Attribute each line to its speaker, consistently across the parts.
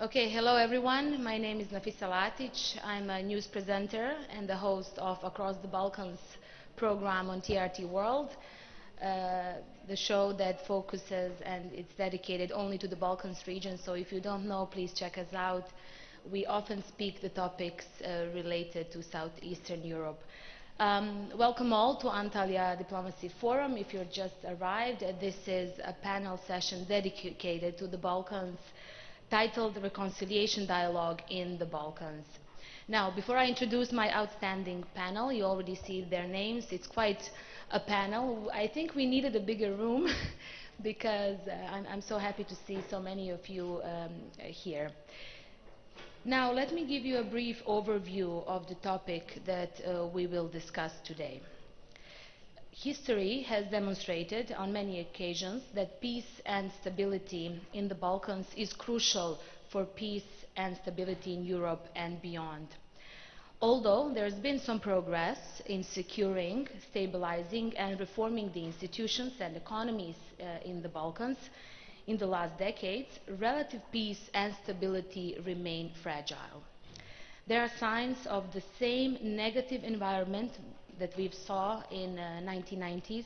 Speaker 1: Okay, hello everyone. My name is Nafisa Latic. I'm a news presenter and the host of Across the Balkans program on TRT World, the show that focuses and it's dedicated only to the Balkans region. So if you don't know, please check us out. We often speak the topics related to Southeastern Europe. Welcome all to Antalya Diplomacy Forum. If you're just arrived, this is a panel session dedicated to the Balkans titled Reconciliation Dialogue in the Balkans. Now, before I introduce my outstanding panel, you already see their names. It's quite a panel. I think we needed a bigger room because I'm so happy to see so many of you here. Now, let me give you a brief overview of the topic that we will discuss today. History has demonstrated on many occasions that peace and stability in the Balkans is crucial for peace and stability in Europe and beyond. Although there has been some progress in securing, stabilizing and reforming the institutions and economies in the Balkans in the last decades, relative peace and stability remain fragile. There are signs of the same negative environment that we saw in the 1990s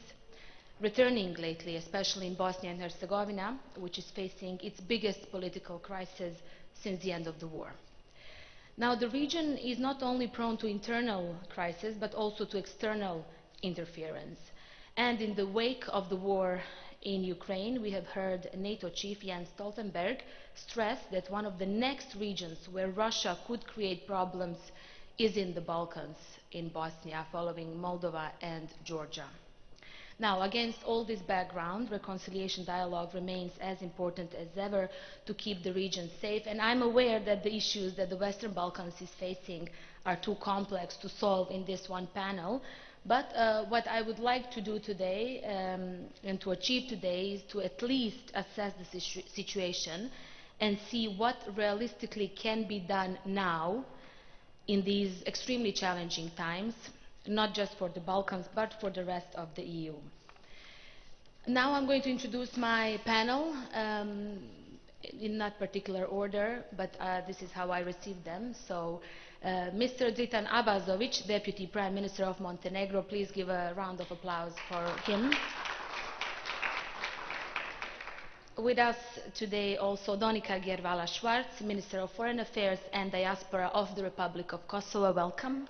Speaker 1: returning lately, especially in Bosnia and Herzegovina, which is facing its biggest political crisis since the end of the war. Now, the region is not only prone to internal crisis, but also to external interference. And in the wake of the war in Ukraine, we have heard NATO chief Jens Stoltenberg stress that one of the next regions where Russia could create problems is in the Balkans, in Bosnia, following Moldova and Georgia. Now, against all this background, reconciliation dialogue remains as important as ever to keep the region safe, and I'm aware that the issues that the Western Balkans is facing are too complex to solve in this one panel. But what I would like to do today and to achieve today is to at least assess the situation and see what realistically can be done now in these extremely challenging times, not just for the Balkans, but for the rest of the EU. Now I'm going to introduce my panel in not particular order, but this is how I received them. So, Mr. Dritan Abazovic, Deputy Prime Minister of Montenegro, please give a round of applause for him. With us today also Donika Gervala-Schwarz, Minister of Foreign Affairs and Diaspora of the Republic of Kosovo. Welcome.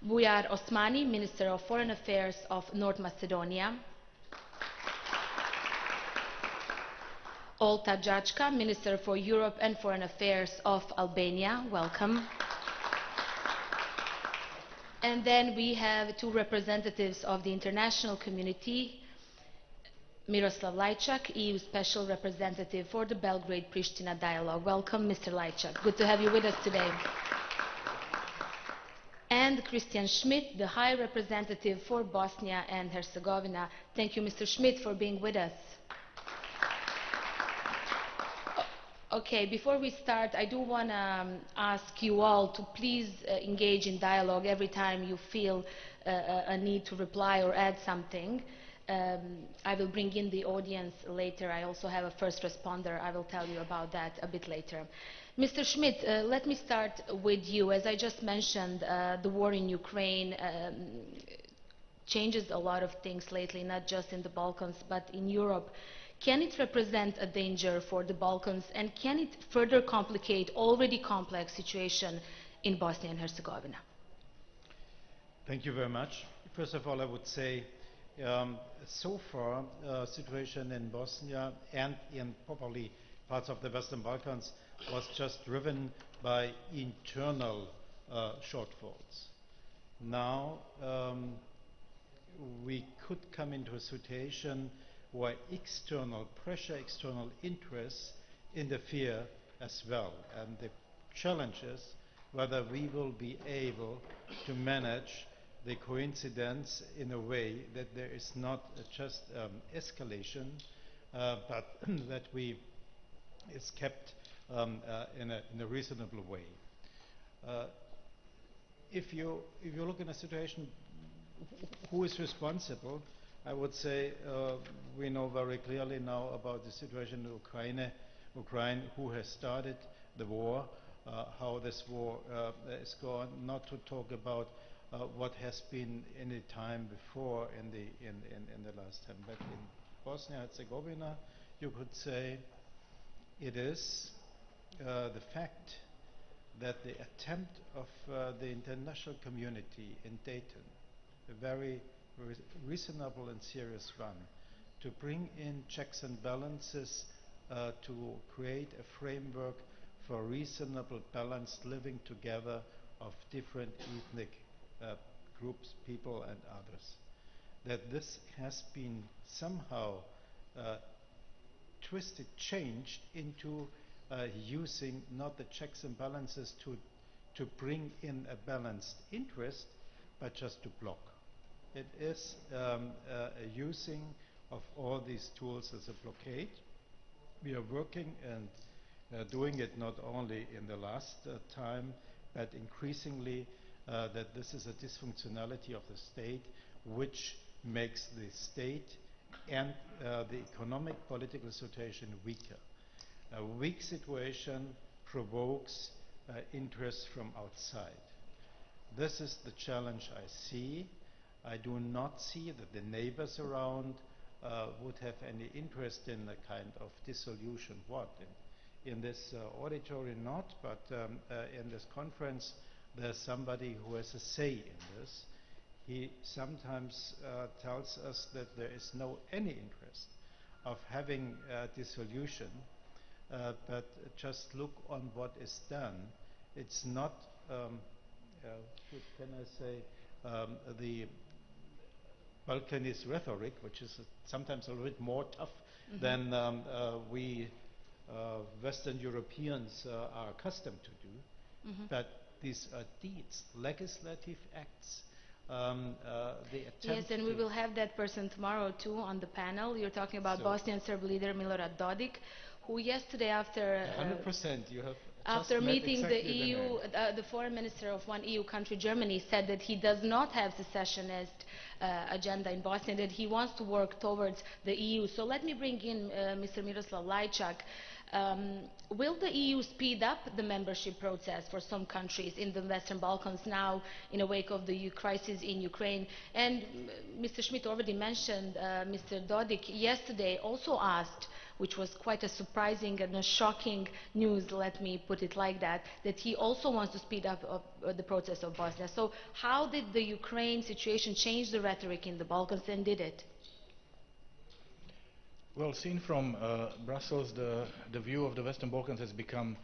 Speaker 1: Bujar Osmani, Minister of Foreign Affairs of North Macedonia. Olta Đačka, Minister for Europe and Foreign Affairs of Albania. Welcome. And then we have two representatives of the international community, Miroslav Lajčák, EU Special Representative for the Belgrade-Pristina Dialogue. Welcome, Mr. Lajčák. Good to have you with us today. And Christian Schmidt, the High Representative for Bosnia and Herzegovina. Thank you, Mr. Schmidt, for being with us. Okay, before we start, I do want to ask you all to please engage in dialogue every time you feel a need to reply or add something. I will bring in the audience later. I also have a first responder. I will tell you about that a bit later. Mr. Schmidt, let me start with you. As I just mentioned, the war in Ukraine changes a lot of things lately, not just in the Balkans, but in Europe. Can it represent a danger for the Balkans, and can it further complicate already complex situation in Bosnia and Herzegovina?
Speaker 2: Thank you very much. First of all, I would say so far, situation in Bosnia and in probably parts of the Western Balkans was just driven by internal shortfalls. Now we could come into a situation where external pressure, external interests interfere as well. And the challenge is whether we will be able to manage the coincidence in a way that there is not just escalation, but that is kept in a reasonable way. If you look in a situation, who is responsible? I would say we know very clearly now about the situation in Ukraine, who has started the war, how this war is going. Not to talk about what has been any time before in the last time, but in Bosnia-Herzegovina, you could say it is the fact that the attempt of the international community in Dayton, a very reasonable and serious one, to bring in checks and balances to create a framework for reasonable, balanced living together of different ethnic groups, people and others. That this has been somehow twisted, changed into using not the checks and balances to bring in a balanced interest, but just to block. It is a using of all these tools as a blockade. We are working and doing it not only in the last time, but increasingly that this is a dysfunctionality of the state which makes the state and the economic political situation weaker. A weak situation provokes interest from outside. This is the challenge I see. I do not see that the neighbors around would have any interest in a kind of dissolution. What? In this auditory not, but in this conference there's somebody who has a say in this. He sometimes tells us that there is no any interest of having dissolution, but just look on what is done. It's not, what can I say, the Balkans rhetoric, which is sometimes a little bit more tough than we Western Europeans are accustomed to do, but these are deeds, legislative acts.
Speaker 1: Yes, and we will have that person tomorrow too on the panel. You're talking about Bosnian Serb leader Milorad Dodik, who yesterday after
Speaker 2: 100% you have
Speaker 1: after meeting
Speaker 2: exactly
Speaker 1: the EU, the foreign minister of one EU country, Germany, said that he does not have secessionist agenda in Bosnia, that he wants to work towards the EU. So let me bring in Mr. Miroslav Lajčák. Will the EU speed up the membership process for some countries in the Western Balkans now in the wake of the crisis in Ukraine? And Mr. Schmidt already mentioned Mr. Dodik yesterday also asked, which was quite a surprising and a shocking news, let me put it like that, that he also wants to speed up the process of Bosnia. So how did the Ukraine situation change the rhetoric in the Balkans, and did it?
Speaker 3: Well, seen from Brussels, the view of the Western Balkans has become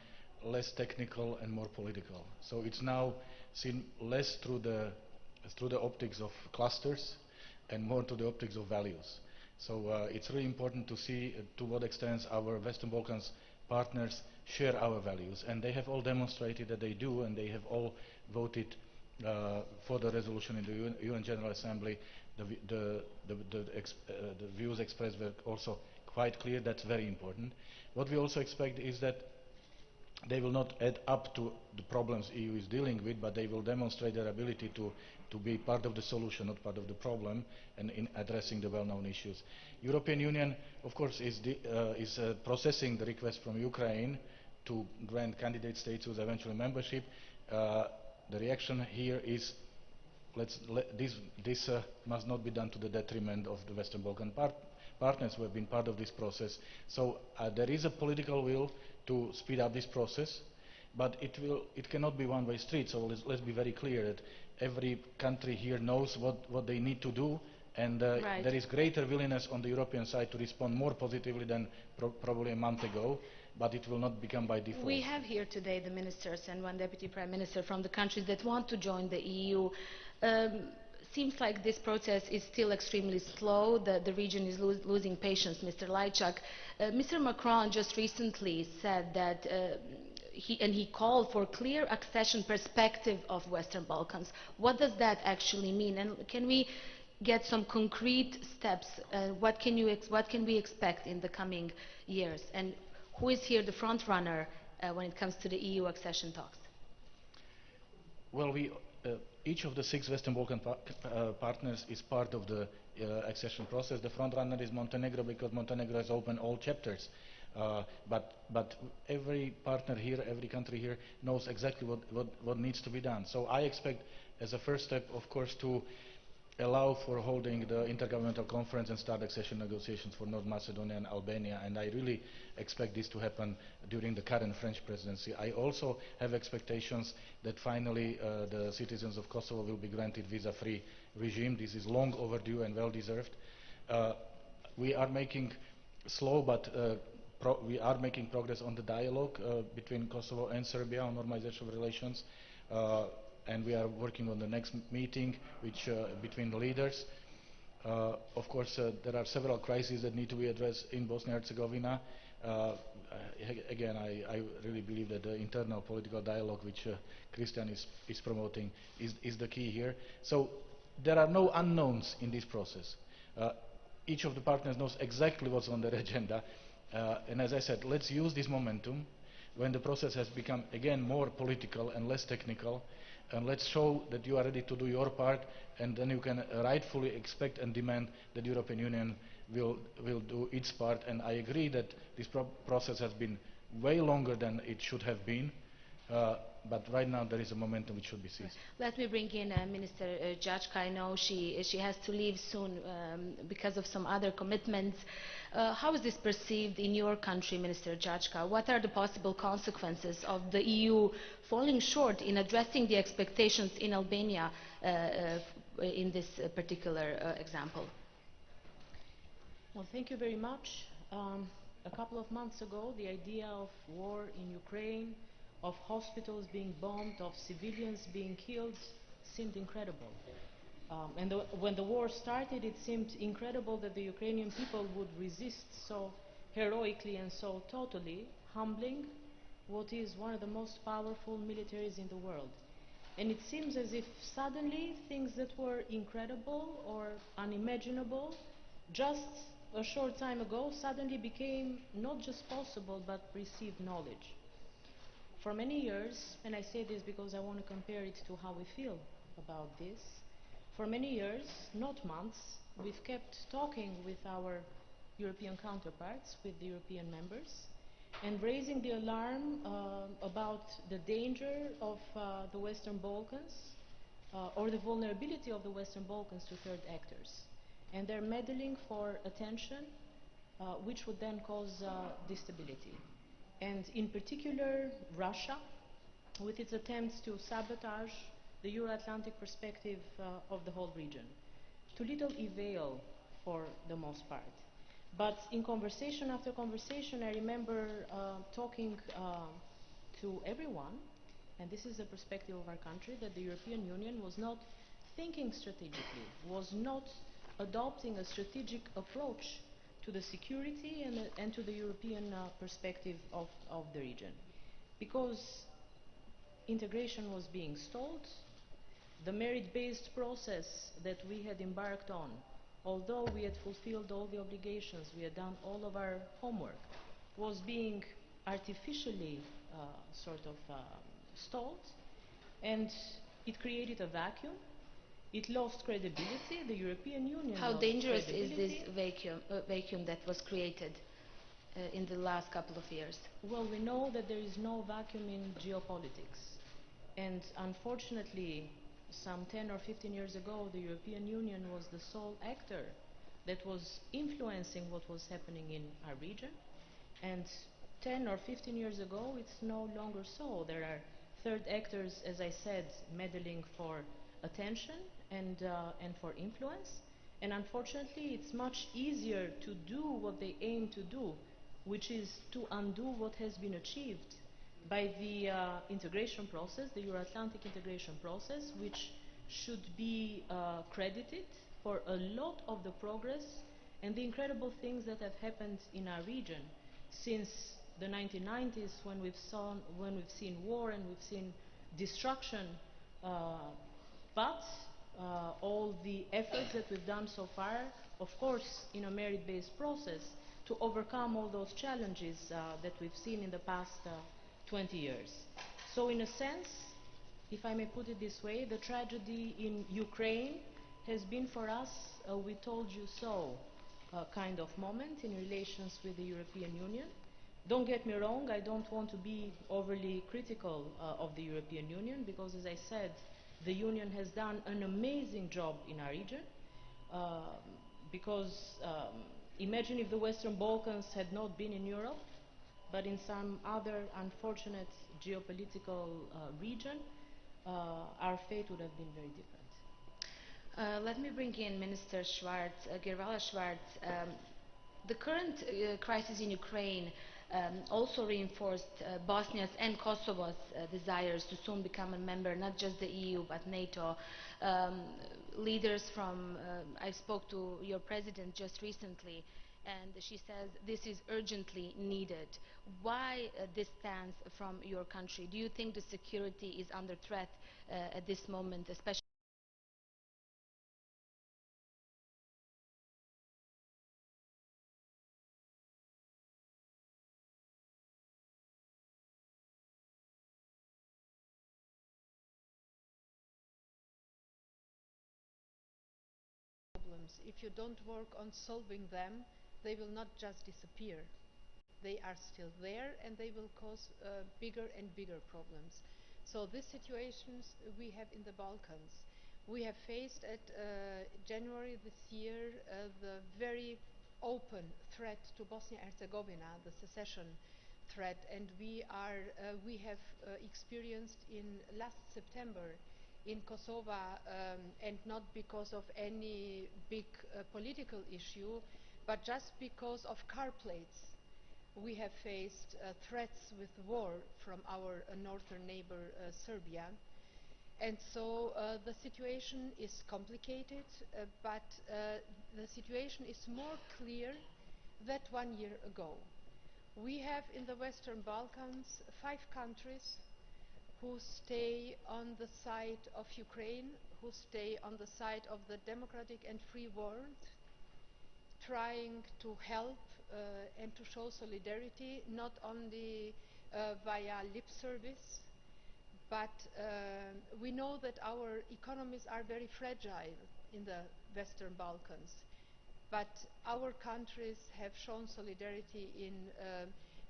Speaker 3: less technical and more political. So it's now seen less through the optics of clusters and more to the optics of values. So it's really important to see to what extent our Western Balkans partners share our values, and they have all demonstrated that they do, and they have all voted for the resolution in the UN General Assembly. The views expressed were also quite clear. That's very important. What we also expect is that they will not add up to the problems EU is dealing with, but they will demonstrate their ability to be part of the solution, not part of the problem, and in addressing the well-known issues. European Union, of course, is processing the request from Ukraine to grant candidate status with eventual membership. The reaction here is this must not be done to the detriment of the Western Balkan partners who have been part of this process. So there is a political will to speed up this process, but it cannot be one-way street. So let's be very clear that every country here knows what they need to do, and there is greater willingness on the European side to respond more positively than probably a month ago, but it will not become by default.
Speaker 1: We have here today the ministers and one deputy prime minister from the countries that want to join the EU. Seems like this process is still extremely slow. The region is losing patience, Mr. Lajčák. Mr. Macron just recently said that he called for clear accession perspective of Western Balkans. What does that actually mean? And can we get some concrete steps? What can we expect in the coming years? And who is here the front runner when it comes to the EU accession talks?
Speaker 3: Well, each of the 6 Western Balkan partners is part of the accession process. The front runner is Montenegro because Montenegro has opened all chapters. But every partner here, every country here knows exactly what needs to be done. So I expect as a first step, of course, to allow for holding the intergovernmental conference and start accession negotiations for North Macedonia and Albania, and I really expect this to happen during the current French presidency. I also have expectations that finally the citizens of Kosovo will be granted visa-free regime. This is long overdue and well deserved. We are making slow but we are making progress on the dialogue between Kosovo and Serbia on normalization of relations. And we are working on the next meeting between the leaders. Of course, there are several crises that need to be addressed in Bosnia and Herzegovina. Again, I really believe that the internal political dialogue which Christian is promoting is the key here. So there are no unknowns in this process. Each of the partners knows exactly what's on their agenda. And as I said, let's use this momentum when the process has become, again, more political and less technical. And let's show that you are ready to do your part, and then you can rightfully expect and demand that the European Union will do its part. And I agree that this process has been way longer than it should have been, but right now there is a momentum which should be seized.
Speaker 1: Let me bring in Minister Jajka. I know she has to leave soon because of some other commitments. How is this perceived in your country, Minister Jajka? What are the possible consequences of the EU falling short in addressing the expectations in Albania in this particular example?
Speaker 4: Well, thank you very much. A couple of months ago, the idea of war in Ukraine, of hospitals being bombed, of civilians being killed, seemed incredible. When the war started, it seemed incredible that the Ukrainian people would resist so heroically and so totally, humbling what is one of the most powerful militaries in the world. And it seems as if suddenly things that were incredible or unimaginable just a short time ago suddenly became not just possible but received knowledge. For many years, and I say this because I want to compare it to how we feel about this, for many years, not months, we've kept talking with our European counterparts, with the European members, and raising the alarm about the danger of the Western Balkans or the vulnerability of the Western Balkans to third actors. And they're meddling for attention, which would then cause instability. And in particular, Russia, with its attempts to sabotage the Euro-Atlantic perspective of the whole region, to little avail for the most part. But in conversation after conversation, I remember talking to everyone, and this is the perspective of our country, that the European Union was not thinking strategically, was not adopting a strategic approach to the security and to the European perspective of the region. Because integration was being stalled, the merit-based process that we had embarked on, although we had fulfilled all the obligations, we had done all of our homework, was being artificially stalled, and it created a vacuum. It lost credibility. The European Union
Speaker 1: How
Speaker 4: lost
Speaker 1: dangerous is
Speaker 4: credibility.
Speaker 1: this vacuum that was created in the last couple of years?
Speaker 4: Well, we know that there is no vacuum in geopolitics. And unfortunately, some 10 or 15 years ago, the European Union was the sole actor that was influencing what was happening in our region. And 10 or 15 years ago, it's no longer so. There are third actors, as I said, meddling for attention and for influence. And unfortunately, it's much easier to do what they aim to do, which is to undo what has been achieved by the integration process, the Euro-Atlantic integration process, which should be credited for a lot of the progress and the incredible things that have happened in our region since the 1990s, when we've seen war and we've seen destruction. But all the efforts that we've done so far, of course, in a merit-based process, to overcome all those challenges that we've seen in the past 20 years. So in a sense, if I may put it this way, the tragedy in Ukraine has been for us a "we told you so" kind of moment in relations with the European Union. Don't get me wrong, I don't want to be overly critical of the European Union because, as I said, the Union has done an amazing job in our region. Uh, because imagine if the Western Balkans had not been in Europe, but in some other unfortunate geopolitical region, our fate would have been very different.
Speaker 1: Let me bring in Minister Schwartz, Gervalla Schwartz. The current crisis in Ukraine also reinforced Bosnia's and Kosovo's desires to soon become a member, not just the EU, but NATO. Um, Leaders from, I spoke to your president just recently, and she says this is urgently needed. Why this stance from your country? Do you think the security is under threat at this moment, especially?
Speaker 5: Problems. If you don't work on solving them, they will not just disappear. They are still there and they will cause bigger and bigger problems. So these situations we have in the Balkans. We have faced at January this year the very open threat to Bosnia-Herzegovina, the secession threat, and we have experienced in last September in Kosovo, and not because of any big political issue, but just because of car plates. We have faced threats with war from our northern neighbor Serbia. And so the situation is complicated, but the situation is more clear than 1 year ago. We have in the Western Balkans 5 countries who stay on the side of Ukraine, who stay on the side of the democratic and free world, trying to help and to show solidarity, not only via lip service, but we know that our economies are very fragile in the Western Balkans. But our countries have shown solidarity in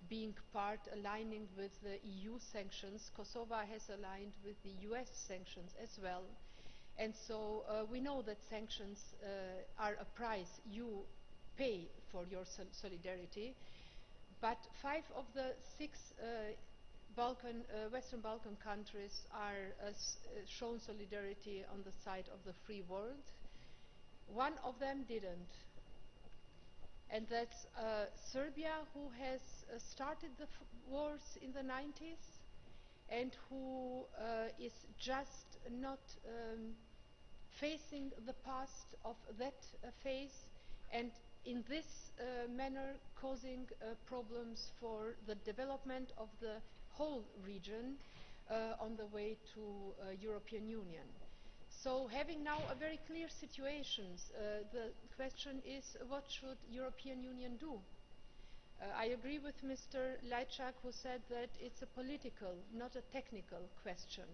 Speaker 5: being part, aligning with the EU sanctions. Kosovo has aligned with the US sanctions as well. And so we know that sanctions are a price you pay for your solidarity. But 5 of the 6 Western Balkan countries are shown solidarity on the side of the free world. One of them didn't, and that's Serbia, who has started the wars in the 90s and who is just not facing the past of that phase, and in this manner causing problems for the development of the whole region on the way to European Union. So having now a very clear situation, the question is, what should European Union do? I agree with Mr. Lajczak, who said that it's a political, not a technical question.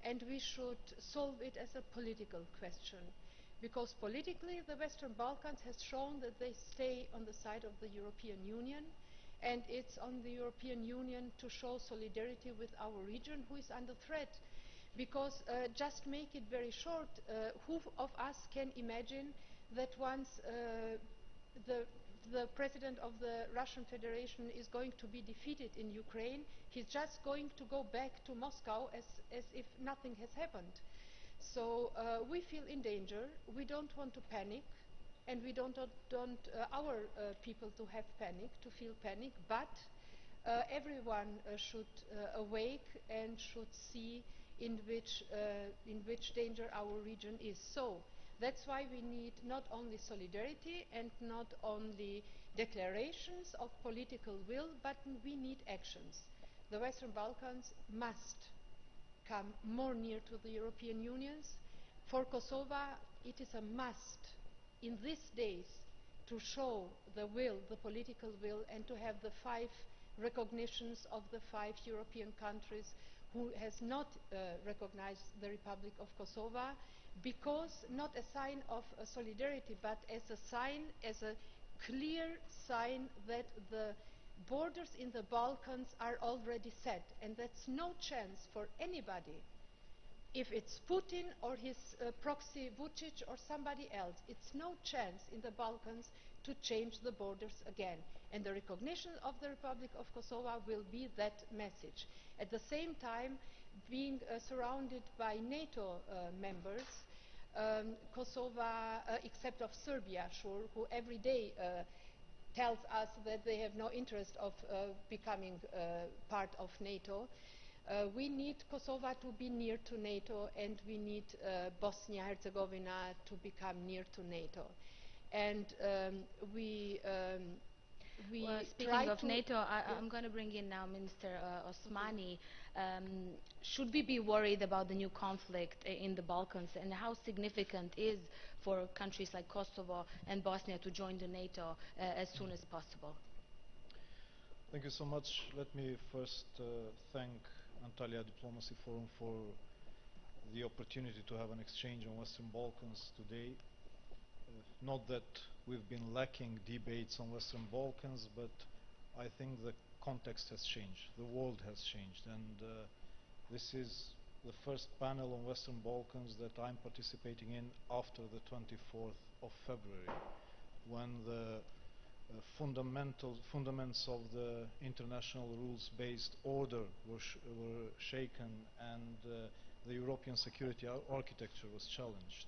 Speaker 5: And we should solve it as a political question. Because politically, the Western Balkans has shown that they stay on the side of the European Union. And it's on the European Union to show solidarity with our region, who is under threat. Because just make it very short, who of us can imagine that once the president of the Russian Federation is going to be defeated in Ukraine, he's just going to go back to Moscow as if nothing has happened. So we feel in danger. We don't want to panic, and we don't want our people to have panic, to feel panic, but everyone should awake and should see in which danger our region is. So that's why we need not only solidarity and not only declarations of political will, but we need actions. The Western Balkans must come more near to the European Union. For Kosovo, it is a must in these days to show the will, the political will, and to have the 5 recognitions of the 5 European countries who has not recognized the Republic of Kosovo, because not a sign of solidarity, but as a sign, as a clear sign that the borders in the Balkans are already set, and that's no chance for anybody, if it's Putin or his proxy Vucic or somebody else, it's no chance in the Balkans to change the borders again. And the recognition of the Republic of Kosovo will be that message. At the same time, being surrounded by NATO members, Kosovo, except of Serbia, sure, who every day tells us that they have no interest of becoming part of NATO. We need Kosovo to be near to NATO, and we need Bosnia-Herzegovina to become near to NATO. And
Speaker 1: Well, speaking of NATO, I'm going to bring in now Minister Osmani. Should we be worried about the new conflict in the Balkans, and how significant is for countries like Kosovo and Bosnia to join the NATO as soon as possible?
Speaker 6: Thank you so much. Let me first thank Antalya Diplomacy Forum for the opportunity to have an exchange on Western Balkans today. Not that we've been lacking debates on Western Balkans, but I think the context has changed, the world has changed, and this is the first panel on Western Balkans that I'm participating in after the 24th of February, when the fundaments of the international rules-based order were shaken, and the European security architecture was challenged.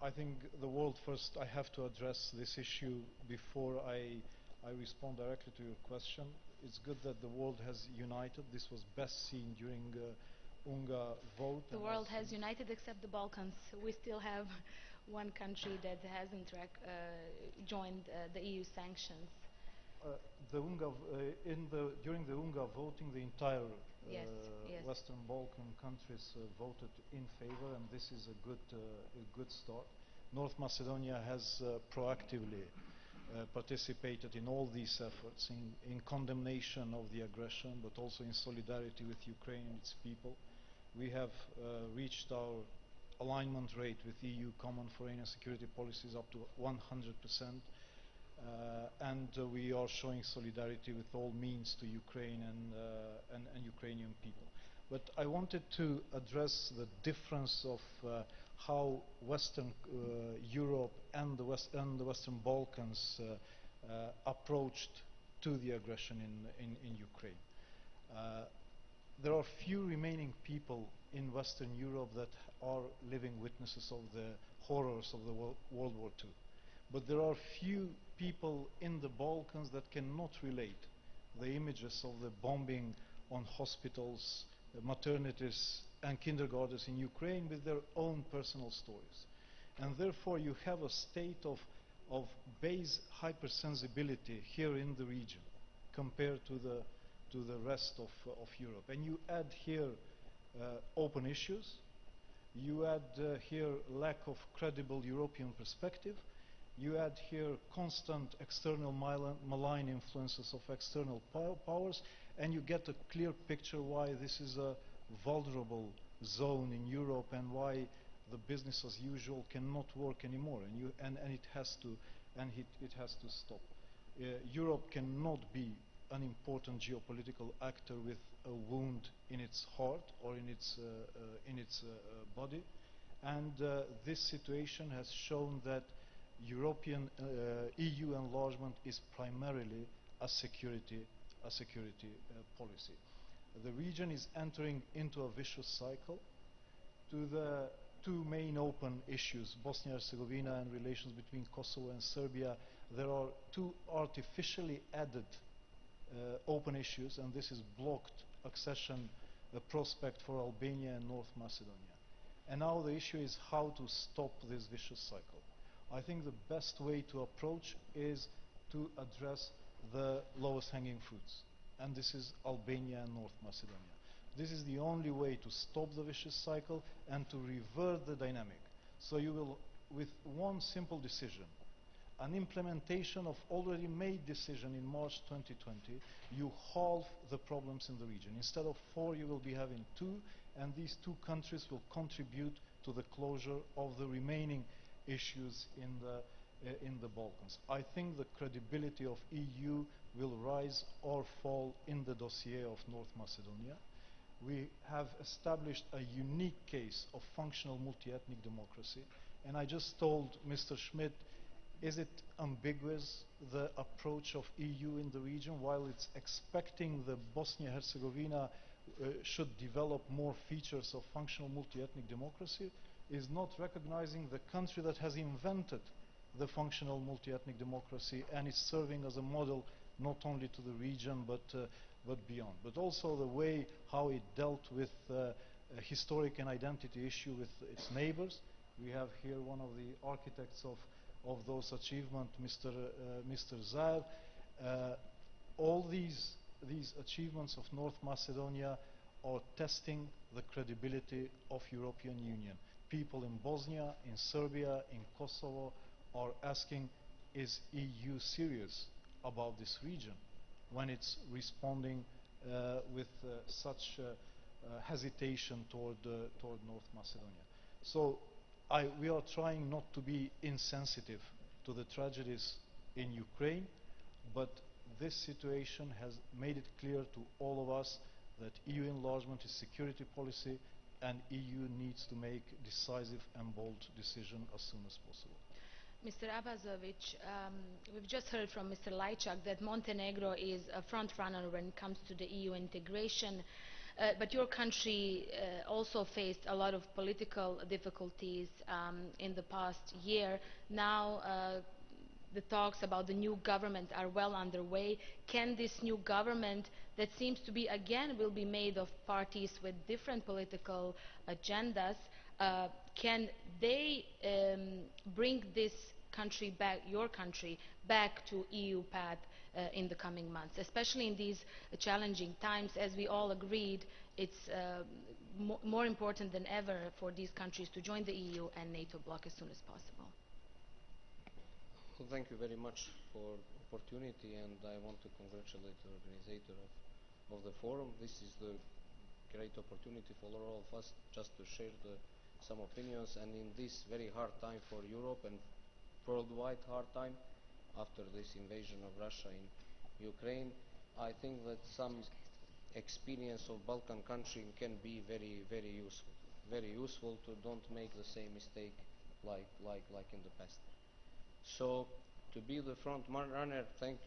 Speaker 6: I think the world first, I have to address this issue before I respond directly to your question. It's good that the world has united. This was best seen during UNGA vote.
Speaker 1: The world has united except the Balkans. We still have one country that hasn't joined the EU sanctions.
Speaker 6: During the UNGA voting, the entire
Speaker 1: Yes.
Speaker 6: Western Balkan countries voted in favor, and this is a good start. North Macedonia has proactively participated in all these efforts, in condemnation of the aggression, but also in solidarity with Ukraine and its people. We have reached our alignment rate with EU common foreign and security policies up to 100%. And we are showing solidarity with all means to Ukraine and Ukrainian people. But I wanted to address the difference of how Western Europe and the Western Balkans approached to the aggression in Ukraine. There are few remaining people in Western Europe that are living witnesses of the horrors of the World War II. But there are few people in the Balkans that cannot relate the images of the bombing on hospitals, maternities and kindergartens in Ukraine with their own personal stories. And therefore you have a state of base hypersensibility here in the region compared to the rest of Europe. And you add here open issues, you add here lack of credible European perspective, you add here constant external malign influences of external powers, and you get a clear picture why this is a vulnerable zone in Europe and why the business as usual cannot work anymore, and it has to stop. Europe cannot be an important geopolitical actor with a wound in its heart or in its body, and this situation has shown that European EU enlargement is primarily a security policy. The region is entering into a vicious cycle. To the two main open issues, Bosnia-Herzegovina and relations between Kosovo and Serbia, there are two artificially added open issues, and this is blocked accession prospect for Albania and North Macedonia. And now the issue is how to stop this vicious cycle. I think the best way to approach is to address the lowest hanging fruits, and this is Albania and North Macedonia. This is the only way to stop the vicious cycle and to revert the dynamic. So you will, with one simple decision, an implementation of already made decision in March 2020, you halve the problems in the region. Instead of 4, you will be having 2, and these 2 countries will contribute to the closure of the remaining issues in the Balkans. I think the credibility of EU will rise or fall in the dossier of North Macedonia. We have established a unique case of functional multi-ethnic democracy, and I just told Mr. Schmidt, is it ambiguous, the approach of EU in the region, while it's expecting the Bosnia-Herzegovina should develop more features of functional multi-ethnic democracy, is not recognizing the country that has invented the functional multi-ethnic democracy and is serving as a model not only to the region but beyond. But also the way how it dealt with historic and identity issue with its neighbors. We have here one of the architects of those achievements, Mr. Zaev. All these achievements of North Macedonia are testing the credibility of European Union. People in Bosnia, in Serbia, in Kosovo are asking, is EU serious about this region when it's responding with such hesitation toward North Macedonia? So we are trying not to be insensitive to the tragedies in Ukraine, but this situation has made it clear to all of us that EU enlargement is security policy and EU needs to make decisive and bold decisions as soon as possible.
Speaker 1: Mr. Abazovic, we've just heard from Mr. Lajčák that Montenegro is a front runner when it comes to the EU integration, but your country also faced a lot of political difficulties in the past year. Now the talks about the new government are well underway. Can this new government, that seems to be again will be made of parties with different political agendas, can they bring this country back, your country, back to EU path in the coming months, especially in these challenging times? As we all agreed, it's more important than ever for these countries to join the EU and NATO bloc as soon as possible.
Speaker 7: Well, thank you very much for the opportunity, and I want to congratulate the organizer of the forum. This is the great opportunity for all of us just to share some opinions, and in this very hard time for Europe and worldwide hard time after this invasion of Russia in Ukraine, I think that some experience of Balkan country can be very useful. Very useful to don't make the same mistake like in the past. So to be the front runner, thank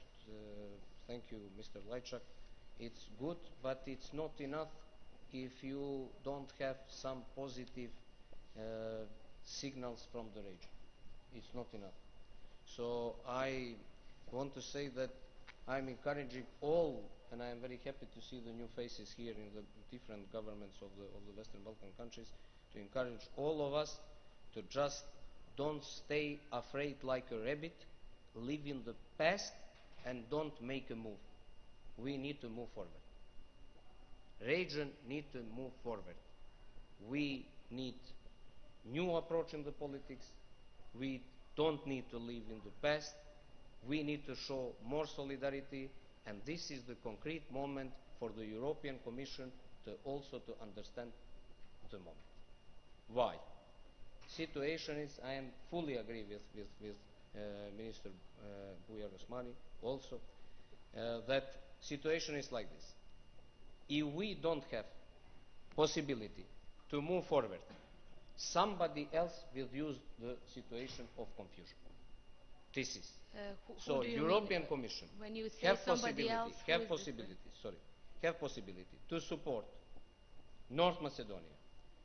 Speaker 7: you, Mr. Lajčák. It's good, but it's not enough if you don't have some positive signals from the region. It's not enough. So I want to say that I'm encouraging all, and I am very happy to see the new faces here in the different governments of the Western Balkan countries, to encourage all of us to just don't stay afraid like a rabbit, live in the past, and don't make a move. We need to move forward. Region need to move forward. We need new approach in the politics. We don't need to live in the past. We need to show more solidarity, and this is the concrete moment for the European Commission to also to understand the moment. Why? Situation is, I am fully agree with Minister Bujar Osmani also, that situation is like this. If we don't have possibility to move forward, somebody else will use the situation of confusion. This is. So European Commission
Speaker 1: when you say somebody else,
Speaker 7: have possibility to support North Macedonia,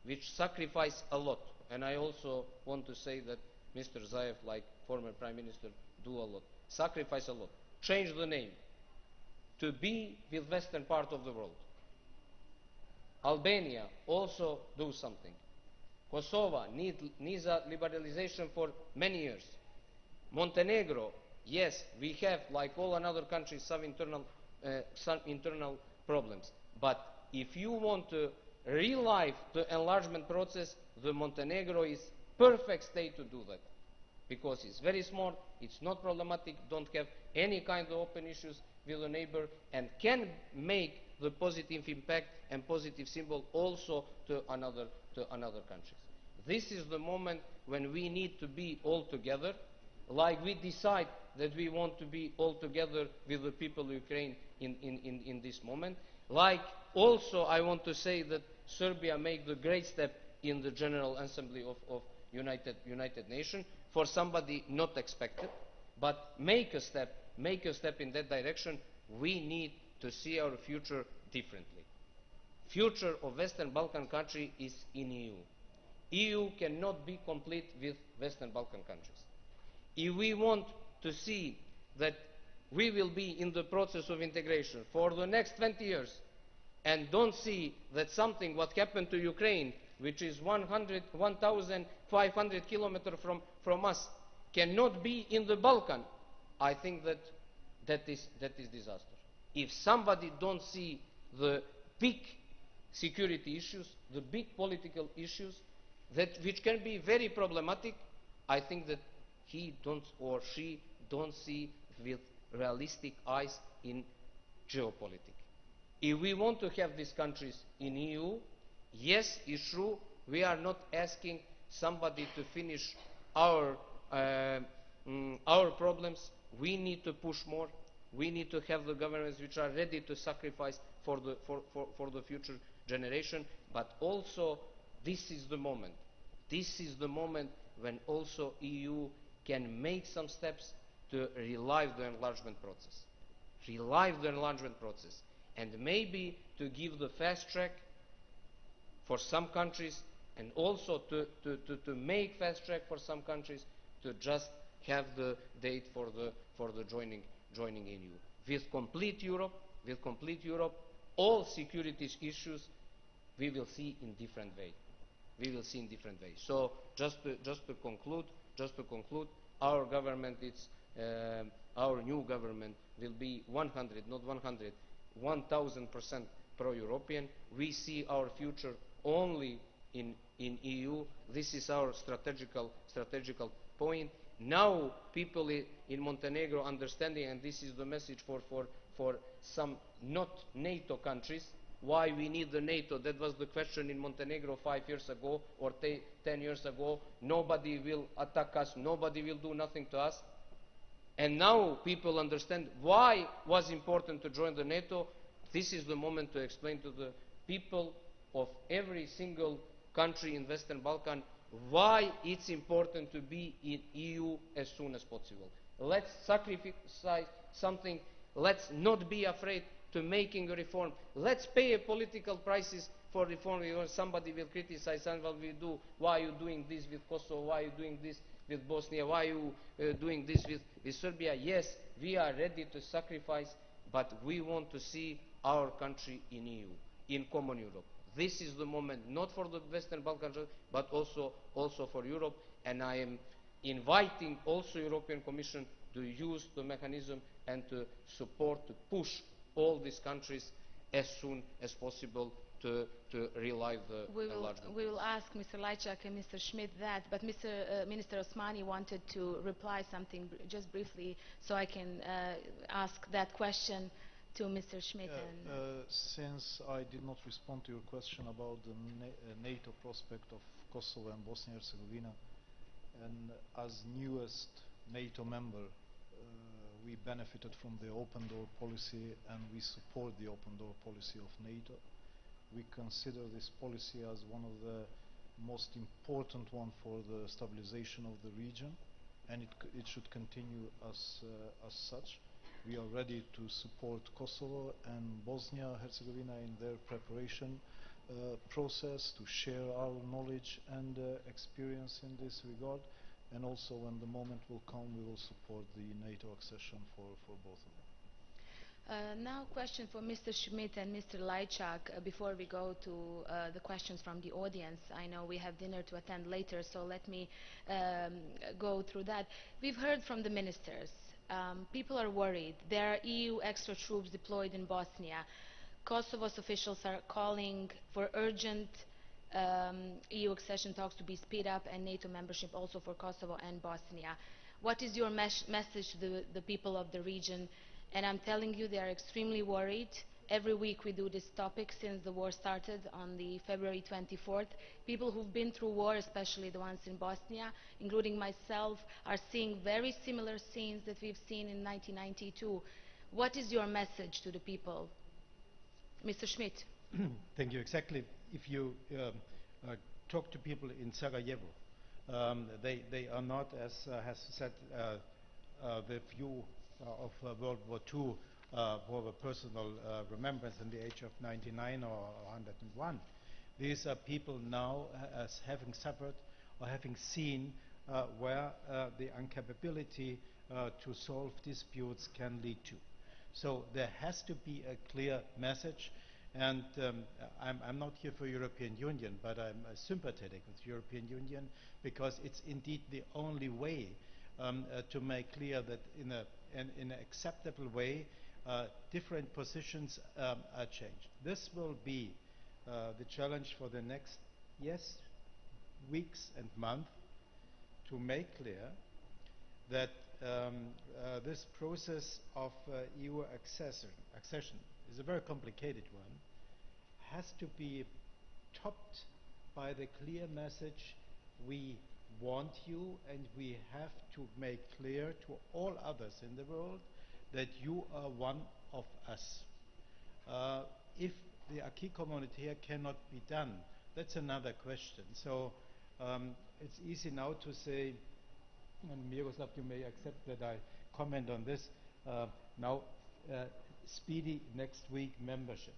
Speaker 7: which sacrifice a lot. And I also want to say that Mr. Zaev, like former Prime Minister, do a lot, sacrifice a lot, change the name to be with western part of the world. Albania also do something. Kosovo needs a liberalization for many years. Montenegro, yes, we have, like all other countries, some internal problems. But if you want to relive the enlargement process, the Montenegro is perfect state to do that, because it's very small, it's not problematic, don't have any kind of open issues with a neighbor, and can make the positive impact and positive symbol also to another countries. This is the moment when we need to be all together, like we decide that we want to be all together with the people of Ukraine in this moment. Like also I want to say that Serbia made the great step in the General Assembly of United Nations for somebody not expected, but make a step in that direction. We need to see our future differently. Future of Western Balkan country is in EU. EU cannot be complete with Western Balkan countries. If we want to see that we will be in the process of integration for the next 20 years and don't see that something what happened to Ukraine, which is 1,500 kilometers from us, cannot be in the Balkan, I think that is disaster. If somebody don't see the big security issues, the big political issues, which can be very problematic, I think that he don't or she don't see with realistic eyes in geopolitics. If we want to have these countries in EU, yes, it's true, we are not asking somebody to finish our problems. We need to push more. We need to have the governments which are ready to sacrifice for the future generation. But also, this is the moment. This is the moment when also EU can make some steps to revive the enlargement process. Revive the enlargement process. And maybe to give the fast track for some countries, and also to make fast track for some countries to just have the date for the joining EU. With complete Europe, all security issues we will see in different way. We will see in different ways. So just to conclude, our government, our new government will be 100, not 100, 1000% pro-European. We see our future only in EU. This is our strategical point. Now people in Montenegro understanding, and this is the message for some not NATO countries, why we need the NATO. That was the question in Montenegro 5 years ago or 10 years ago. Nobody will attack us, nobody will do nothing to us. And now people understand why it was important to join the NATO. This is the moment to explain to the people of every single country in Western Balkan why it's important to be in EU as soon as possible. Let's sacrifice something. Let's not be afraid to making a reform. Let's pay a political prices for reform. Somebody will criticize and what we do. Why are you doing this with Kosovo? Why are you doing this with Bosnia? Why are you doing this with Serbia? Yes, we are ready to sacrifice, but we want to see our country in EU, in common Europe. This is the moment, not for the Western Balkans, but also for Europe. And I am inviting also European Commission to use the mechanism and to support, to push all these countries as soon as possible to realize the enlargement.
Speaker 1: We will ask Mr. Lajčák and Mr. Schmidt that, but Minister Osmani wanted to reply something just briefly, so I can ask that question to Mr. Schmidt.
Speaker 6: Since I did not respond to your question about the NATO prospect of Kosovo and Bosnia and Herzegovina, and as newest NATO member, we benefited from the open door policy and we support the open door policy of NATO. We consider this policy as one of the most important one for the stabilization of the region, and it should continue as such. We are ready to support Kosovo and Bosnia and Herzegovina in their preparation process, to share our knowledge and experience in this regard. And also when the moment will come, we will support the NATO accession for both of them.
Speaker 1: Now a question for Mr. Schmidt and Mr. Lajčák before we go to the questions from the audience. I know we have dinner to attend later, so let me go through that. We've heard from the ministers. People are worried. There are EU extra troops deployed in Bosnia. Kosovo's officials are calling for urgent EU accession talks to be speed up and NATO membership also for Kosovo and Bosnia. What is your message to the people of the region? And I'm telling you, they are extremely worried. Every week we do this topic since the war started on the February 24th. People who've been through war, especially the ones in Bosnia, including myself, are seeing very similar scenes that we've seen in 1992. What is your message to the people? Mr. Schmidt.
Speaker 2: Thank you. Exactly. If you talk to people in Sarajevo, they are not, as has said, the view of World War II for a personal remembrance in the age of 99 or 101. These are people now as having suffered or having seen where the incapability to solve disputes can lead to. So there has to be a clear message, and I'm not here for European Union, but I'm sympathetic with European Union because it's indeed the only way to make clear that in an acceptable way different positions are changed. This will be the challenge for the next, weeks and months, to make clear that this process of EU accession is a very complicated one, has to be topped by the clear message: we want you, and we have to make clear to all others in the world that you are one of us. If the acquis communautaire cannot be done, that's another question. So it's easy now to say, and Miroslav, you may accept that I comment on this, now speedy next week membership.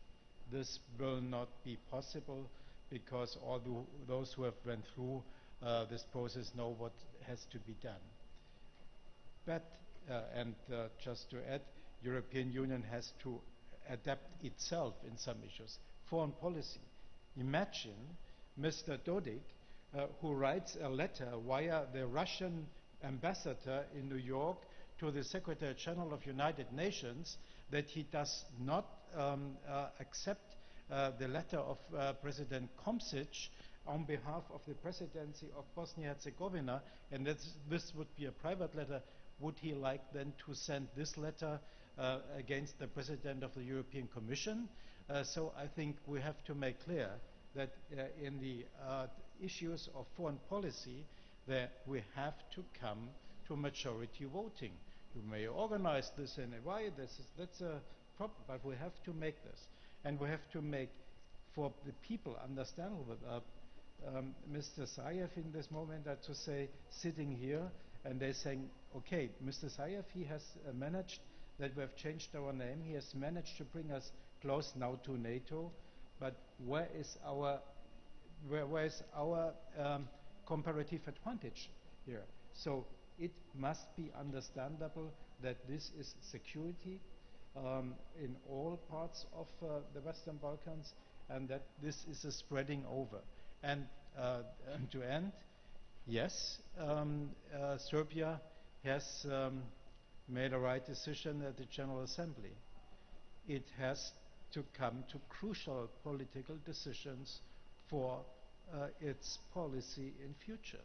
Speaker 2: This will not be possible because all those who have went through this process know what has to be done. But, and just to add, European Union has to adapt itself in some issues. Foreign policy. Imagine Mr. Dodik, who writes a letter via the Russian ambassador in New York to the Secretary General of United Nations that he does not accept the letter of President Komšić on behalf of the presidency of Bosnia-Herzegovina, and this would be a private letter. Would he like then to send this letter against the President of the European Commission? So I think we have to make clear that in the issues of foreign policy, that we have to come to majority voting. You may organize this in a way, that's a problem, but we have to make this. And we have to make, for the people, understandable. Mr. Zaev in this moment had to say, sitting here, and they're saying, okay, Mr. Zaev, he has managed that we have changed our name, he has managed to bring us close now to NATO, but where is our comparative advantage here? So it must be understandable that this is security in all parts of the Western Balkans, and that this is a spreading over. And to end, yes, Serbia has made a right decision at the General Assembly. It has to come to crucial political decisions for its policy in future.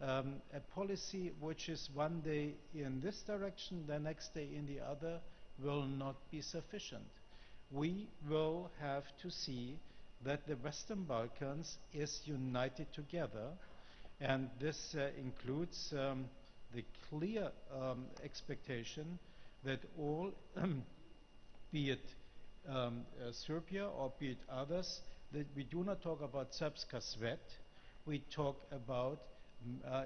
Speaker 2: A policy which is one day in this direction, the next day in the other, will not be sufficient. We will have to see that the Western Balkans is united together, and this includes the clear expectation that all, be it Serbia or be it others, that we do not talk about Srpska Svet, we talk about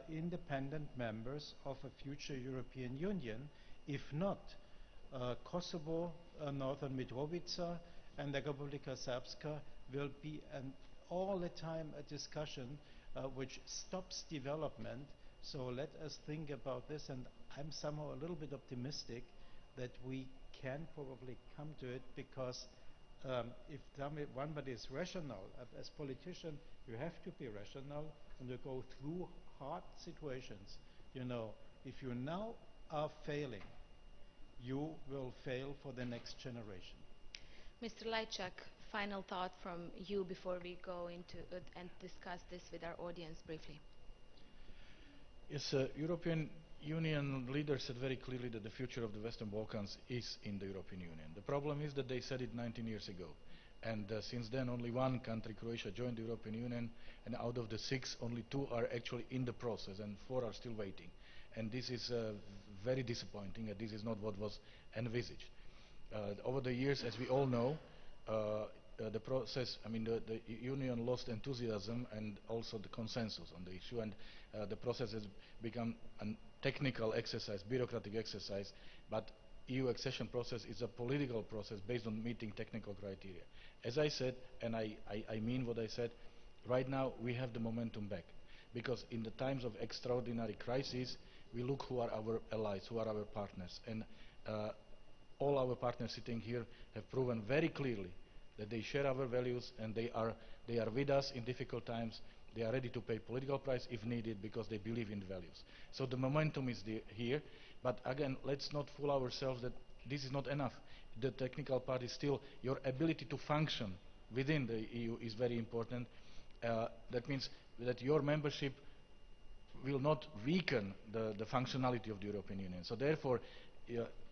Speaker 2: independent members of a future European Union. If not, Kosovo, Northern Mitrovica and the Republika Srpska will be all the time a discussion which stops development. So let us think about this, and I'm somehow a little bit optimistic that we can probably come to it, because if one is rational, as politician, you have to be rational and you go through hard situations. You know, if you now are failing, you will fail for the next generation.
Speaker 1: Mr. Lajčák, final thought from you before we go into and discuss this with our audience briefly.
Speaker 3: Yes, European Union leaders said very clearly that the future of the Western Balkans is in the European Union. The problem is that they said it 19 years ago. And since then, only one country, Croatia, joined the European Union, and out of the 6, only 2 are actually in the process, and 4 are still waiting. And this is very disappointing, and this is not what was envisaged. Over the years, as we all know, the process, I mean, the Union lost enthusiasm and also the consensus on the issue, and the process has become a technical exercise, bureaucratic exercise, but EU accession process is a political process based on meeting technical criteria. As I said, and I mean what I said, right now we have the momentum back, because in the times of extraordinary crisis, we look who are our allies, who are our partners, and all our partners sitting here have proven very clearly that they share our values, and they are with us in difficult times. They are ready to pay political price if needed, because they believe in the values. So the momentum is here, but again, let's not fool ourselves that this is not enough. The technical part is still your ability to function within the EU is very important. That means that your membership will not weaken the functionality of the European Union. So therefore,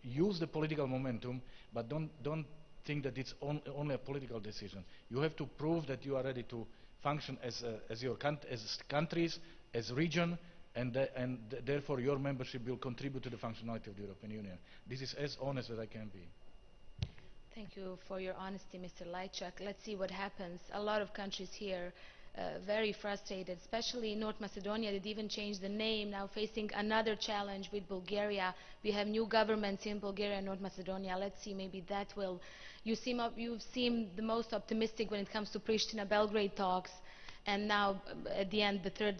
Speaker 3: use the political momentum, but don't think that it's only a political decision. You have to prove that you are ready to function as countries, as region, and therefore your membership will contribute to the functionality of the European Union. This is as honest as I can be.
Speaker 1: Thank you for your honesty, Mr. Lajčák. Let's see what happens. A lot of countries here very frustrated, especially North Macedonia that even changed the name, now facing another challenge with Bulgaria. We have new governments in Bulgaria and North Macedonia. Let's see, maybe that will... You seem the most optimistic when it comes to Pristina-Belgrade talks, and now at the end the third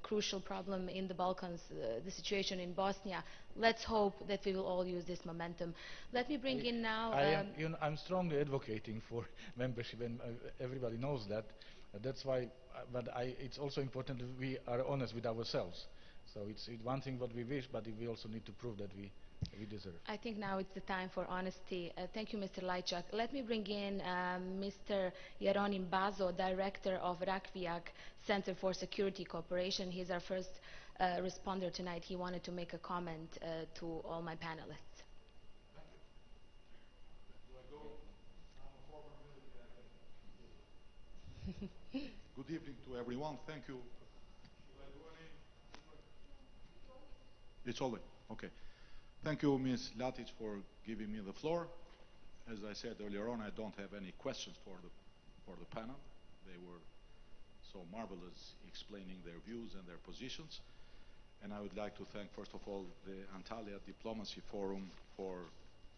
Speaker 1: crucial problem in the Balkans, the situation in Bosnia. Let's hope that we will all use this momentum. Let me bring in now...
Speaker 3: I'm strongly advocating for membership, and everybody knows that. That's why, but it's also important that we are honest with ourselves. So it's one thing what we wish, but we also need to prove that we deserve.
Speaker 1: I think now it's the time for honesty. Thank you, Mr. Lajčák. Let me bring in Mr. Jeronim Bazo, Director of Rakvijak Center for Security Cooperation. He's our first responder tonight. He wanted to make a comment to all my panelists.
Speaker 8: Good evening to everyone. Thank you. It's over. Okay. Thank you, Ms. Latic, for giving me the floor. As I said earlier on, I don't have any questions for the panel. They were so marvelous explaining their views and their positions. And I would like to thank, first of all, the Antalya Diplomacy Forum for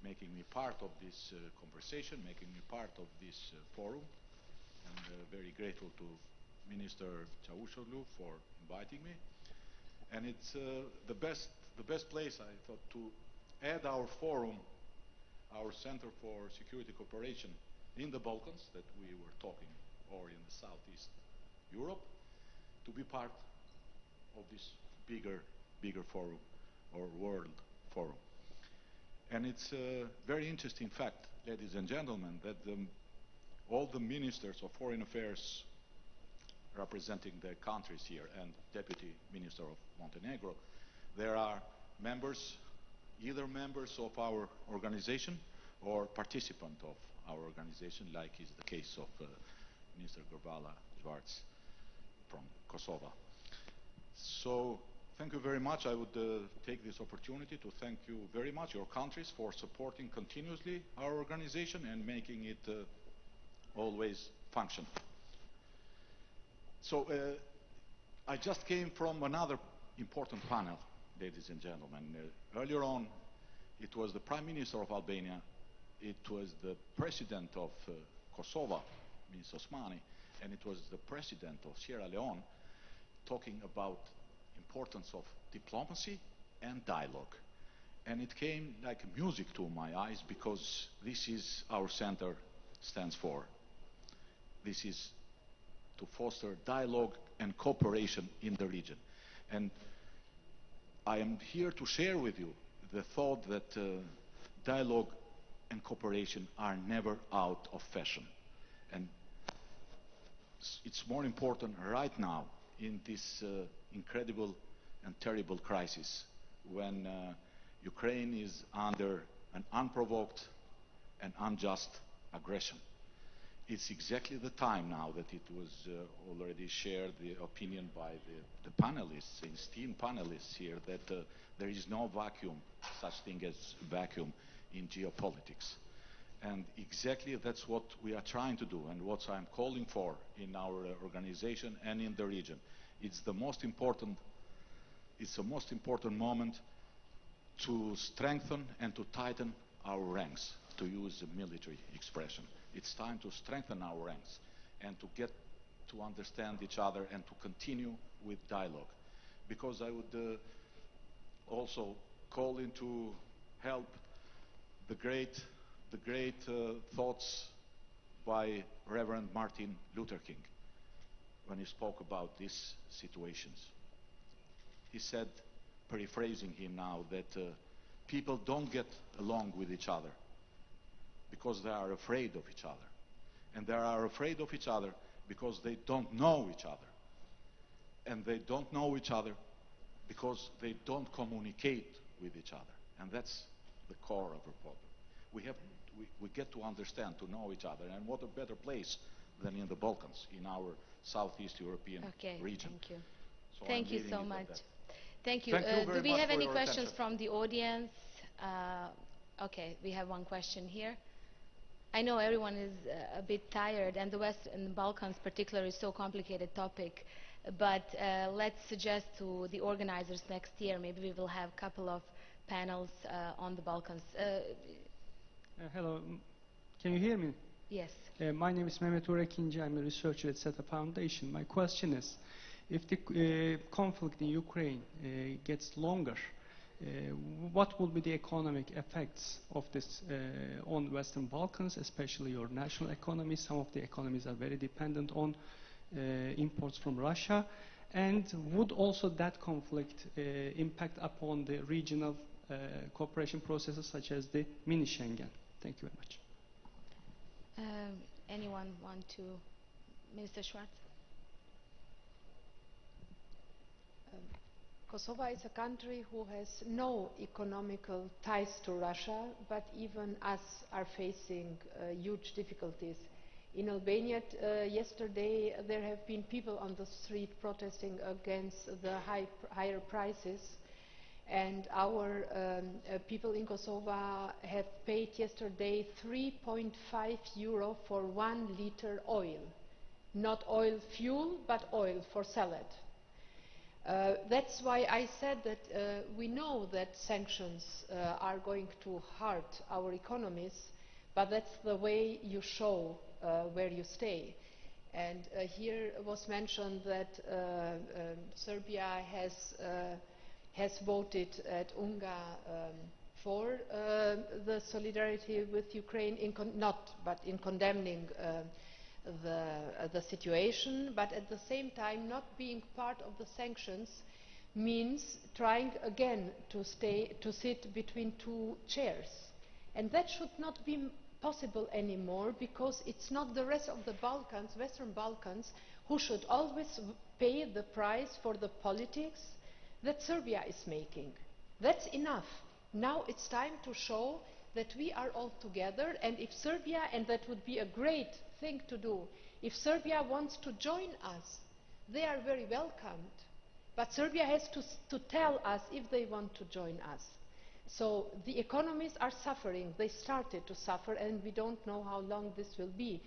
Speaker 8: making me part of this conversation, making me part of this forum. And very grateful to Minister Çavuşoğlu for inviting me. And it's the best place, I thought, to add our forum, our Center for Security Cooperation in the Balkans that we were talking, or in the Southeast Europe, to be part of this bigger forum, or world forum. And it's a very interesting fact, ladies and gentlemen, that all the ministers of foreign affairs representing their countries here, and Deputy Minister of Montenegro, there are members, either members of our organization or participant of our organization, like is the case of Minister Grbala Zvarc from Kosovo. So thank you very much. I would take this opportunity to thank you very much, your countries, for supporting continuously our organization and making it always function. So I just came from another important panel, ladies and gentlemen. Earlier on, it was the Prime Minister of Albania, it was the President of Kosovo, Ms. Osmani, and it was the President of Sierra Leone talking about importance of diplomacy and dialogue. And it came like music to my eyes, because this is our center stands for. This is to foster dialogue and cooperation in the region. And I am here to share with you the thought that dialogue and cooperation are never out of fashion. And it's more important right now in this incredible and terrible crisis when Ukraine is under an unprovoked and unjust aggression. It's exactly the time now that it was already shared, the opinion by the panelists, the esteemed panelists here, that there is no vacuum, such thing as vacuum in geopolitics. And exactly that's what we are trying to do and what I'm calling for in our organization and in the region. It's the most important moment to strengthen and to tighten our ranks, to use a military expression. It's time to strengthen our ranks and to get to understand each other and to continue with dialogue. Because I would also call into help the great thoughts by Reverend Martin Luther King when he spoke about these situations. He said, paraphrasing him now, that people don't get along with each other because they are afraid of each other. And they are afraid of each other because they don't know each other. And they don't know each other because they don't communicate with each other. And that's the core of our problem. We get to understand, to know each other. And what a better place than in the Balkans, in our Southeast European region.
Speaker 1: Thank you.
Speaker 8: So
Speaker 1: Thank you so much. Thank you.
Speaker 8: Thank you very
Speaker 1: Do we
Speaker 8: much
Speaker 1: have
Speaker 8: for
Speaker 1: any
Speaker 8: your
Speaker 1: questions
Speaker 8: attention.
Speaker 1: from the audience? Okay, we have one question here. I know everyone is a bit tired, and the West and the Balkans particularly is so complicated topic, but let's suggest to the organizers next year, maybe we will have a couple of panels on the Balkans.
Speaker 9: Hello, can you hear me?
Speaker 1: Yes.
Speaker 9: My name is Mehmet Urekinci. I'm a researcher at SETA Foundation. My question is, if the conflict in Ukraine gets longer, what will be the economic effects of this on Western Balkans, especially your national economy? Some of the economies are very dependent on imports from Russia. And would also that conflict impact upon the regional cooperation processes such as the mini Schengen? Thank you very much.
Speaker 1: Anyone want to? Minister Schwarz?
Speaker 5: Kosovo is a country who has no economical ties to Russia, but even us are facing huge difficulties. In Albania yesterday there have been people on the street protesting against the higher prices, and our people in Kosovo have paid yesterday 3.5 euro for 1 liter oil. Not oil fuel, but oil for salad. That's why I said that we know that sanctions are going to hurt our economies, but that's the way you show where you stay. And here was mentioned that Serbia has voted at UNGA for the solidarity with Ukraine, but in condemning the situation, but at the same time not being part of the sanctions means trying again to sit between two chairs, and that should not be possible anymore, because it's not the rest of the Balkans, Western Balkans, who should always pay the price for the politics that Serbia is making. That's enough. Now it's time to show that we are all together, and if Serbia, and that would be a great thing to do, if Serbia wants to join us, they are very welcomed. But Serbia has to tell us if they want to join us. So the economies are suffering. They started to suffer, and we don't know how long this will be.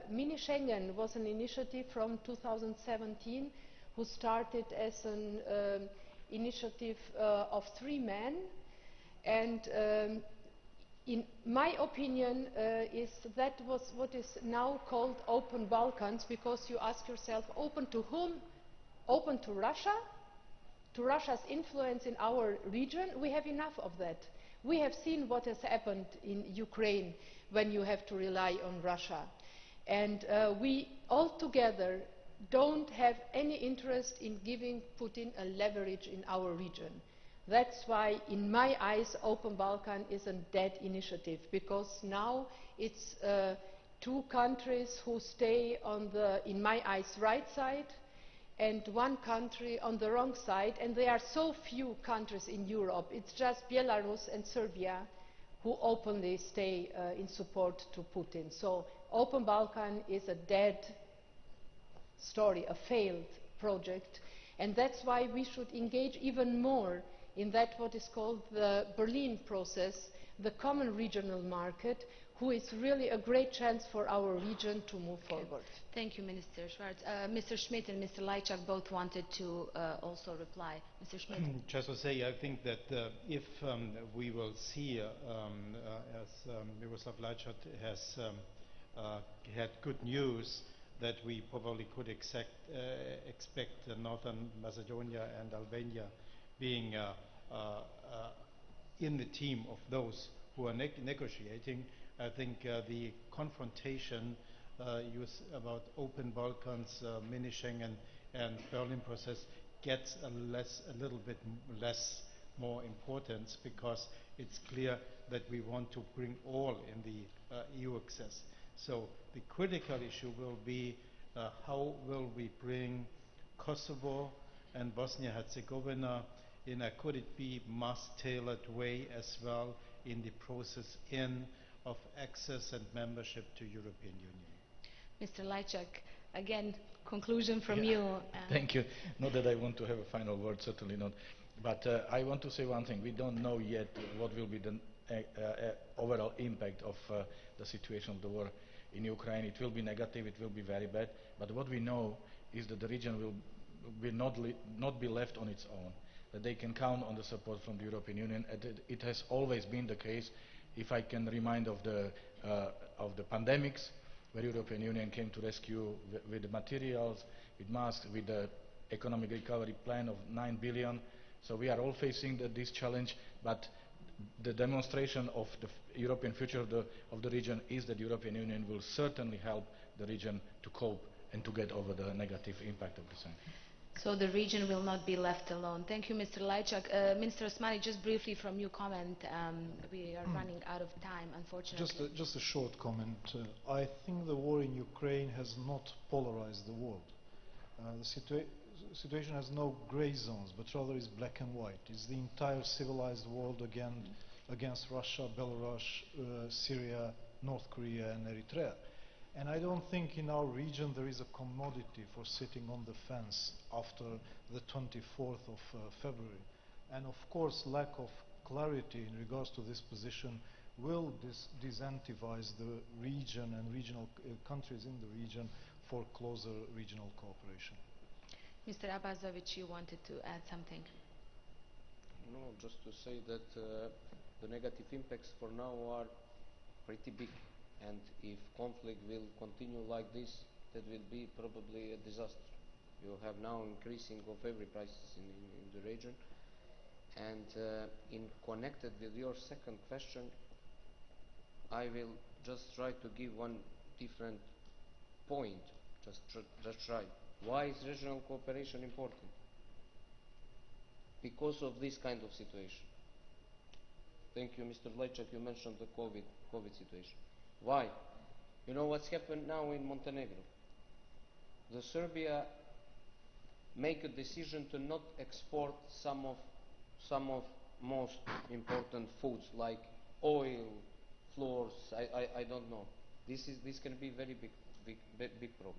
Speaker 5: Mini Schengen was an initiative from 2017 who started as an initiative of 3 men, and in my opinion that was what is now called open Balkans, because you ask yourself, open to whom? Open to Russia? To Russia's influence in our region? We have enough of that. We have seen what has happened in Ukraine when you have to rely on Russia. And we all together don't have any interest in giving Putin a leverage in our region. That's why, in my eyes, Open Balkan is a dead initiative, because now it's 2 countries who stay on the, in my eyes, right side, and one country on the wrong side, and there are so few countries in Europe. It's just Belarus and Serbia who openly stay in support to Putin. So Open Balkan is a dead story, a failed project, and that's why we should engage even more in that what is called the Berlin process, the common regional market, who is really a great chance for our region to move forward.
Speaker 1: Thank you, Minister Schwarz. Mr. Schmidt and Mr. Lajčák both wanted to also reply. Mr. Schmidt.
Speaker 2: Just to say, I think that if we will see, as Miroslav Lajčák has had good news, that we probably could expect Northern Macedonia and Albania being in the team of those who are negotiating. I think the confrontation about Open Balkans, mini Schengen and Berlin process gets a little bit less more importance, because it's clear that we want to bring all in the EU access. So the critical issue will be how will we bring Kosovo and Bosnia-Herzegovina in a, could it be, mass-tailored way as well in the process of access and membership to European Union.
Speaker 1: Mr. Lajčák, again, conclusion from you.
Speaker 3: Thank you. Not that I want to have a final word, certainly not. But I want to say one thing. We don't know yet what will be the overall impact of the situation of the war in Ukraine. It will be negative, it will be very bad. But what we know is that the region will not be left on its own, that they can count on the support from the European Union. It has always been the case. If I can remind of the pandemics, where the European Union came to rescue with the materials, with masks, with the economic recovery plan of 9 billion. So we are all facing this challenge, but the demonstration of the European future of the region is that the European Union will certainly help the region to cope and to get over the negative impact of the same.
Speaker 1: So the region will not be left alone. Thank you, Mr. Lajčák. Minister Osmani, just briefly from your comment, we are running out of time, unfortunately.
Speaker 6: Just a short comment. I think the war in Ukraine has not polarized the world. The situation has no gray zones, but rather is black and white. It's the entire civilized world against Russia, Belarus, Syria, North Korea and Eritrea. And I don't think in our region there is a commodity for sitting on the fence after the 24th of February. And of course, lack of clarity in regards to this position will disincentivize the region and regional countries in the region for closer regional cooperation.
Speaker 1: Mr. Abazovic, you wanted to add something?
Speaker 7: No, just to say that the negative impacts for now are pretty big. And if conflict will continue like this, that will be probably a disaster. You have now increasing of every prices in the region. And in connected with your second question, I will just try to give one different point. Just try. Why is regional cooperation important? Because of this kind of situation. Thank you, Mr. Lajčák. You mentioned the COVID situation. Why? You know what's happened now in Montenegro? The Serbia make a decision to not export some of most important foods like oil, flours. I don't know. This can be very big problem.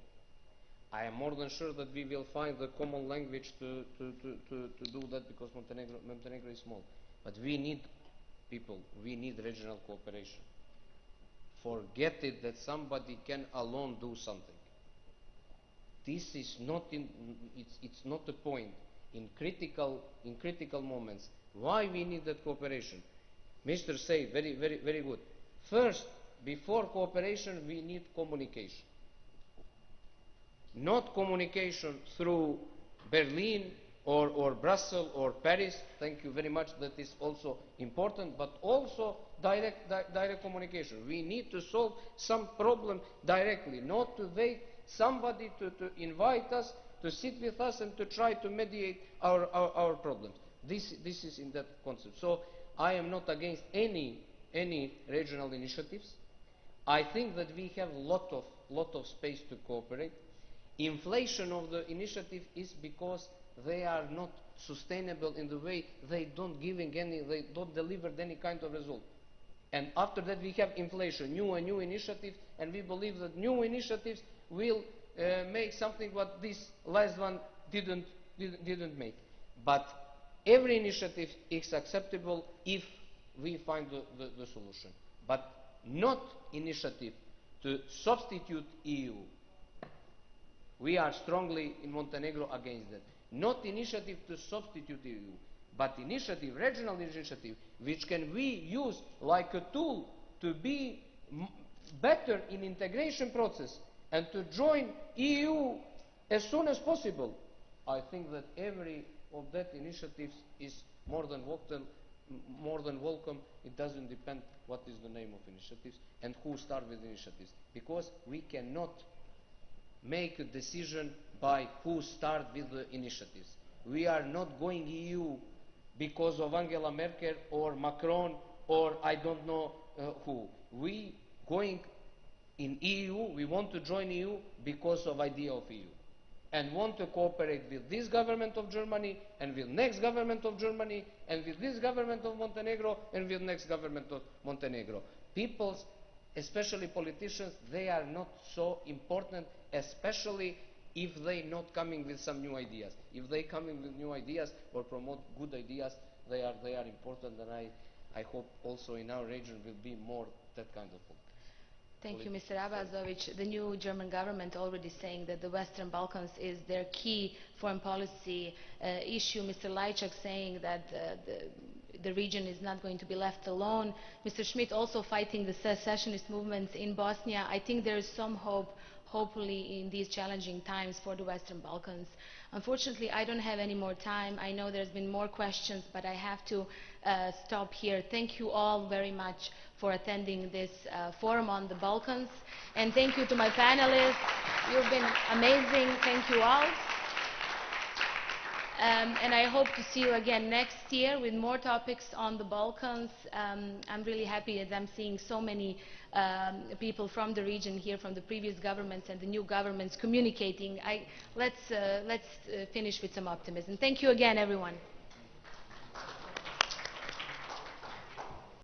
Speaker 7: I am more than sure that we will find the common language to do that, because Montenegro is small. But we need people. We need regional cooperation. Forget it that somebody can alone do something. This is not it's not a point in critical moments. Why we need that cooperation? Mr. say very good. First, before cooperation, we need communication. Not communication through Berlin or Brussels or Paris. Thank you very much. That is also important, but also direct communication. We need to solve some problem directly, not to wait somebody to invite us, to sit with us and to try to mediate our problems. This is in that concept. So I am not against any regional initiatives. I think that we have lot of space to cooperate. Inflation of the initiative is because they are not sustainable in the way they don't deliver any kind of result. And after that we have inflation, new and new initiatives, and we believe that new initiatives will make something what this last one didn't make. But every initiative is acceptable if we find the solution. But not initiative to substitute EU. We are strongly in Montenegro against that. Not initiative to substitute EU, but initiative, regional initiative, which can we use like a tool to be better in integration process and to join EU as soon as possible. I think that every of that initiatives is more than welcome. It doesn't depend what is the name of initiatives and who start with initiatives, because we cannot make a decision by who start with the initiatives. We are not going EU because of Angela Merkel or Macron or I don't know who. We going in EU, we want to join EU because of idea of EU and want to cooperate with this government of Germany and with next government of Germany and with this government of Montenegro and with next government of Montenegro. Peoples, especially politicians, they are not so important, especially if they not coming with some new ideas. If they coming with new ideas or promote good ideas, they are important, and I hope also in our region will be more that kind of thing.
Speaker 1: Thank you, Mr. Abazovic. The new German government already saying that the Western Balkans is their key foreign policy issue. Mr. Lajčák saying that the region is not going to be left alone. Mr. Schmidt also fighting the secessionist movements in Bosnia. I think there is some hope, hopefully, in these challenging times for the Western Balkans. Unfortunately, I don't have any more time. I know there's been more questions, but I have to stop here. Thank you all very much for attending this forum on the Balkans. And thank you to my panelists. You've been amazing. Thank you all. And I hope to see you again next year with more topics on the Balkans. I'm really happy that I'm seeing so many people from the region here, from the previous governments and the new governments communicating. Let's finish with some optimism. Thank you again, everyone.